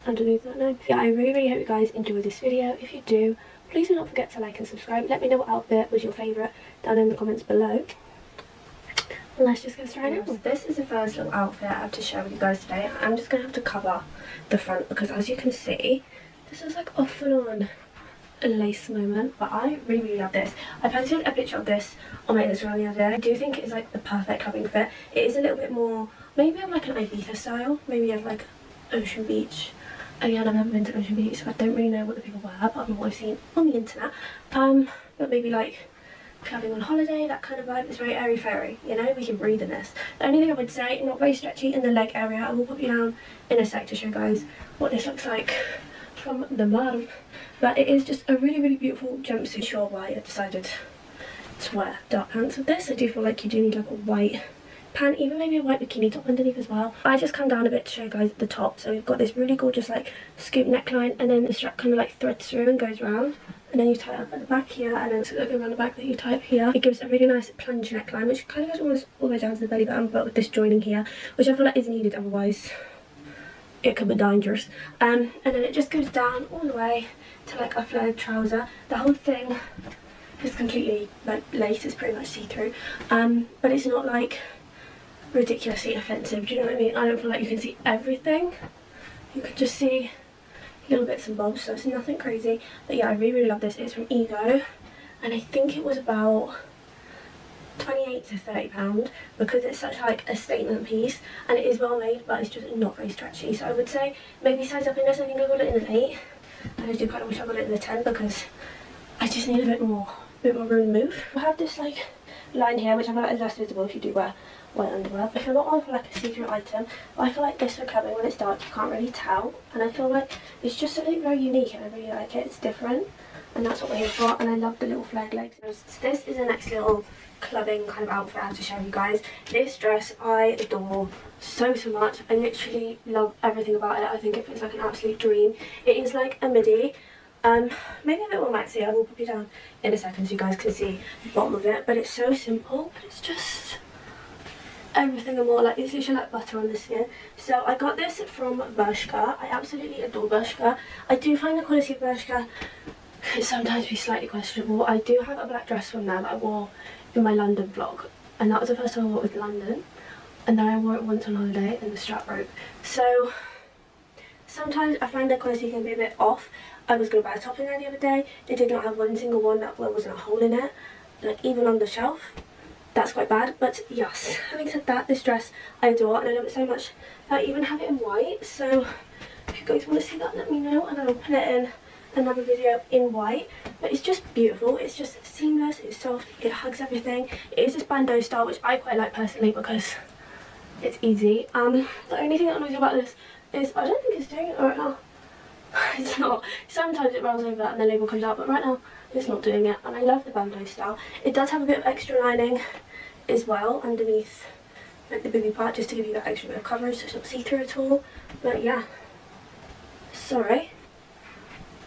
underneath that name. Yeah, I really hope you guys enjoy this video. If you do, please do not forget to like and subscribe. Let me know what outfit was your favourite down in the comments below. And let's just get straight in. This is the first little outfit I have to share with you guys today. I'm just going to have to cover the front because, as you can see, this is like a full-on lace moment, but I really love this. I posted a picture of this on my Instagram the other day. I do think it's like the perfect clubbing fit. It is a little bit more, maybe of like an Ibiza style, maybe of like Ocean Beach. Again, I've never been to Ocean Beach, so I don't really know what the people wear apart from what I've seen on the internet. But maybe like clubbing on holiday, that kind of vibe. It's very airy fairy, you know, we can breathe in this. The only thing I would say, not very stretchy in the leg area. I will put you down in a sec to show you guys what this looks like from the bottom. But it is just a really beautiful jumpsuit. Sure why I decided to wear dark pants with this. I do feel like you do need like a white pant, even maybe a white bikini top underneath as well. I just come down a bit to show you guys the top. So we've got this really gorgeous like scoop neckline, and then the strap kind of like threads through and goes round, and then you tie it up at the back here, and then it's going to go around the back that you tie up here. It gives a really nice plunge neckline, which kind of goes almost all the way down to the belly button, but with this joining here, which I feel like is needed, otherwise it could be dangerous. And then it just goes down all the way to like a flared trouser. The whole thing is completely like lace, it's pretty much see-through, but it's not like ridiculously offensive, do you know what I mean? I don't feel like you can see everything, you can just see little bits and bobs, so it's nothing crazy. But yeah, I really love this. It's from Ego, and I think it was about £28 to £30 because it's such like a statement piece, and it is well made, but it's just not very stretchy. So I would say maybe size up in this. I think I got it in an 8, and I do kind of wish I got it in a 10 because I just need a bit more room to move. I have this like line here, which I feel like is less visible if you do wear white underwear, but if you're not on for like a see-through item, I feel like this for clubbing, when it's dark you can't really tell, and I feel like it's just something very unique and I really like it. It's different, and that's what we're here for. And I love the little flared legs. So this is the next little clubbing kind of outfit I have to show you guys. This dress I adore so much. I literally love everything about it. I think it fits like an absolute dream. It is like a midi, maybe a bit more maxi. I will put you down in a second so you guys can see the bottom of it, but it's so simple, but it's just everything and more. Like, it's literally like butter on the skin. So I got this from Bershka. I absolutely adore Bershka. I do find the quality of Bershka can sometimes be slightly questionable. I do have a black dress from them that I wore in my London vlog, and that was the first time I wore it with London, and then I wore it once on holiday and the strap broke. So sometimes I find the quality can be a bit off. I was going to buy a top in there the other day. It did not have one single one that there wasn't a hole in it, like even on the shelf. That's quite bad. But yes, having said that, this dress I adore and I love it so much. I even have it in white, so if you guys want to see that, let me know and I'll put it in another video in white. But it's just beautiful. It's just seamless, it's soft, it hugs everything. It is this bandeau style, which I quite like personally because it's easy. The only thing that annoys me about this is I don't think it's doing it right now. It's not. Sometimes it rolls over and the label comes out, but right now it's not doing it. And I love the bandeau style. It does have a bit of extra lining as well underneath like the booby part, just to give you that extra bit of coverage so it's not see-through at all. But yeah, sorry,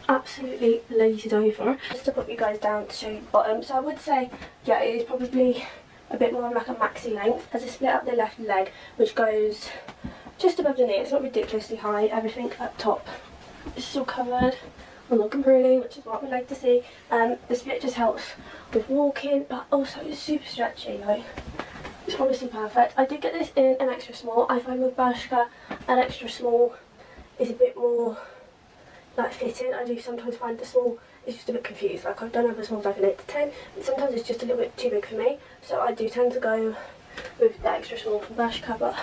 absolutely lazy over. Just to put you guys down to show you the bottom, so I would say yeah, it is probably a bit more of like a maxi length. Has a split up the left leg which goes just above the knee. It's not ridiculously high. Everything up top is still covered and looking pretty, which is what we like to see. The split just helps with walking, but also it's super stretchy. Like, it's honestly perfect. I did get this in an extra small. I find with Bershka an extra small is a bit more like fitting. I do sometimes find the small is just a bit confused. Like, I've done other smalls like an 8 to 10, but sometimes it's just a little bit too big for me, so I do tend to go with the extra small from Bershka. But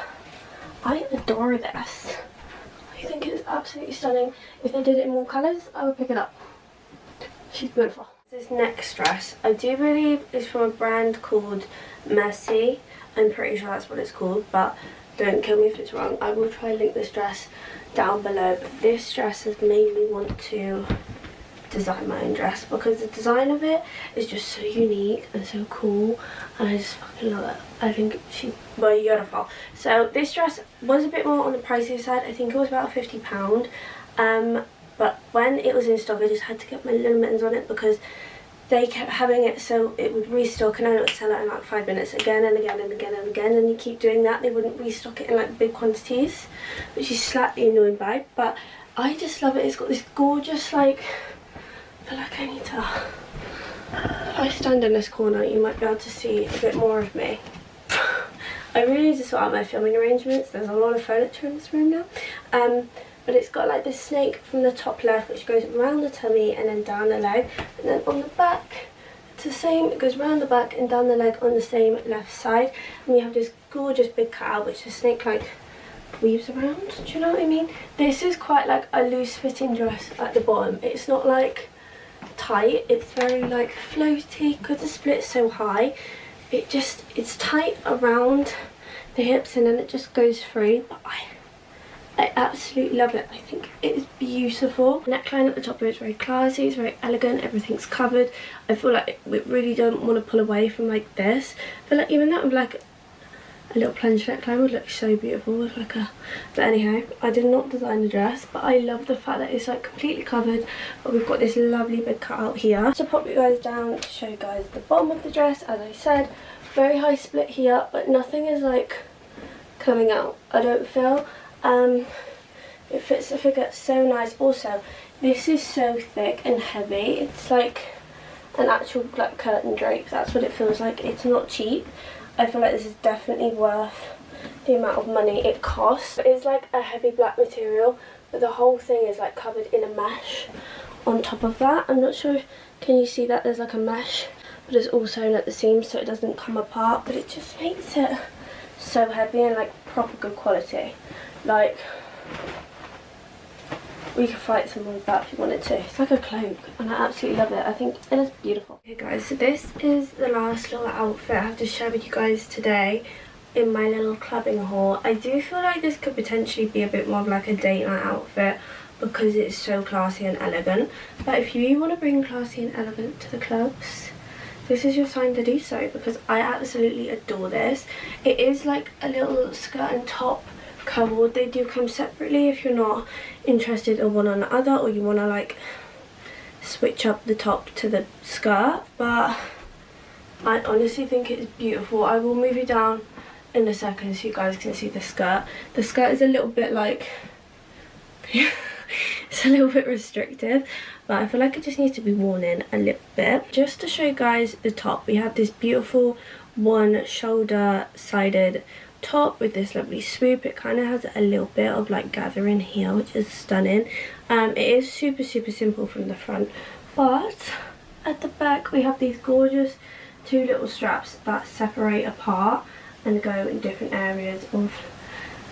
I adore this. I think it's absolutely stunning. If they did it in more colours, I would pick it up. She's beautiful. This next dress, I do believe is from a brand called Merci. I'm pretty sure that's what it's called, but don't kill me if it's wrong. I will try and link this dress down below. But this dress has made me want to design my own dress because the design of it is just so unique and so cool, and I just fucking love it. I think she's beautiful. So this dress was a bit more on the pricey side. I think it was about £50, but when it was in stock I just had to get my little mittens on it because they kept having it so it would restock and then it would sell out in like 5 minutes again and again and again and again, and you keep doing that, they wouldn't restock it in like big quantities, which is slightly annoying by. But I just love it. It's got this gorgeous, like, I feel like I need to, if I stand in this corner you might be able to see a bit more of me. I really need to sort out my filming arrangements. There's a lot of furniture in this room now. But it's got like this snake from the top left which goes around the tummy and then down the leg, and then on the back it's the same, it goes around the back and down the leg on the same left side, and we have this gorgeous big cutout which the snake like weaves around. Do you know what I mean? This is quite like a loose fitting dress at the bottom. It's not like tight, it's very like floaty because the split's so high. It's tight around the hips and then it just goes free, but I absolutely love it. I think it is beautiful. Neckline at the top is very classy, it's very elegant, everything's covered. I feel like we really don't want to pull away from like this. I feel like even that with like a little plunge neckline would look so beautiful with like a, but anyhow, I did not design the dress, but I love the fact that it's like completely covered, but we've got this lovely big cutout here. So pop you guys down to show you guys the bottom of the dress. As I said, very high split here, but nothing is like coming out, I don't feel. It fits the figure so nice. Also, this is so thick and heavy. It's like an actual like curtain drape. That's what it feels like. It's not cheap. I feel like this is definitely worth the amount of money it costs. It's like a heavy black material, but the whole thing is like covered in a mesh on top of that. I'm not sure, can you see that there's like a mesh, but it's also sewn at the seams so it doesn't come apart, but it just makes it so heavy and like proper good quality. Like, we could fight someone with that if you wanted to. It's like a cloak and I absolutely love it. I think it is beautiful. Okay guys, so this is the last little outfit I have to share with you guys today in my little clubbing haul. I do feel like this could potentially be a bit more of like a date night outfit because it's so classy and elegant. But if you want to bring classy and elegant to the clubs, this is your sign to do so, because I absolutely adore this. It is like a little skirt and top covered. They do come separately if you're not interested in one or the other, or you want to like switch up the top to the skirt, but I honestly think it's beautiful. I will move it down in a second so you guys can see the skirt. The skirt is a little bit like it's a little bit restrictive, but I feel like it just needs to be worn in a little bit. Just to show you guys the top, we have this beautiful one shoulder sided top with this lovely swoop. It kind of has a little bit of like gathering here, which is stunning. It is super simple from the front, but at the back we have these gorgeous two little straps that separate apart and go in different areas of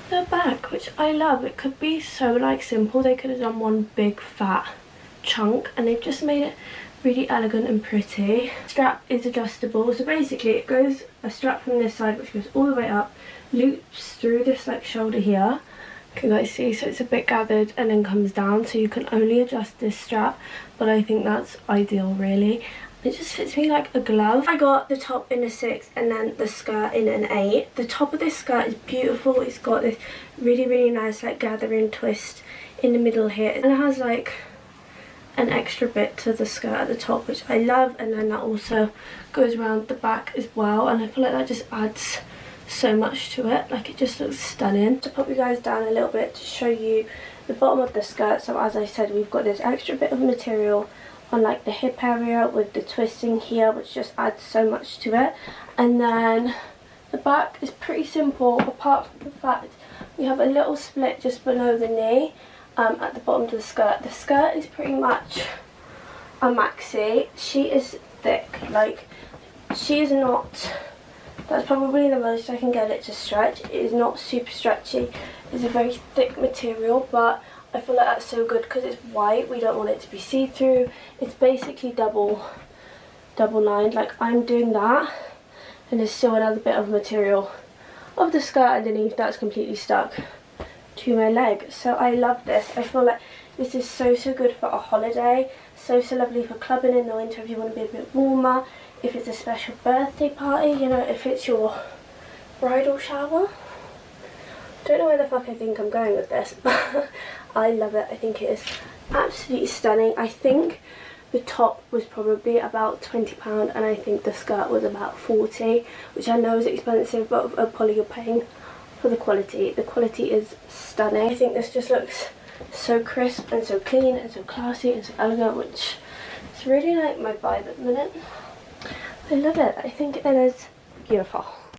the back, which I love. It could be so like simple. They could have done one big fat chunk and they've just made it really elegant and pretty. Strap is adjustable, so basically it goes a strap from this side which goes all the way up, loops through this like shoulder here. Can you guys see? So it's a bit gathered and then comes down, so you can only adjust this strap, but I think that's ideal really. It just fits me like a glove. I got the top in a 6 and then the skirt in an 8. The top of this skirt is beautiful. It's got this really nice like gathering twist in the middle here, and it has like an extra bit to the skirt at the top, which I love, and then that also goes around the back as well, and I feel like that just adds so much to it. Like, it just looks stunning. To pop you guys down a little bit to show you the bottom of the skirt. So as I said, we've got this extra bit of material on like the hip area with the twisting here, which just adds so much to it. And then the back is pretty simple, apart from the fact we have a little split just below the knee at the bottom of the skirt. The skirt is pretty much a maxi. She is thick, like she is not, that's probably the most I can get it to stretch. It is not super stretchy. It's a very thick material, but I feel like that's so good because it's white. We don't want it to be see-through. It's basically double lined. Like, I'm doing that, and there's still another bit of material of the skirt underneath that's completely stuck to my leg. So I love this. I feel like this is so good for a holiday. So lovely for clubbing in the winter if you want to be a bit warmer. If it's a special birthday party, you know, if it's your bridal shower. Don't know where the fuck I think I'm going with this, but I love it. I think it is absolutely stunning. I think the top was probably about £20 and I think the skirt was about 40, which I know is expensive, but probably you're paying for the quality. The quality is stunning. I think this just looks so crisp and so clean and so classy and so elegant, which is really like my vibe at the minute. I love it. I think it is beautiful.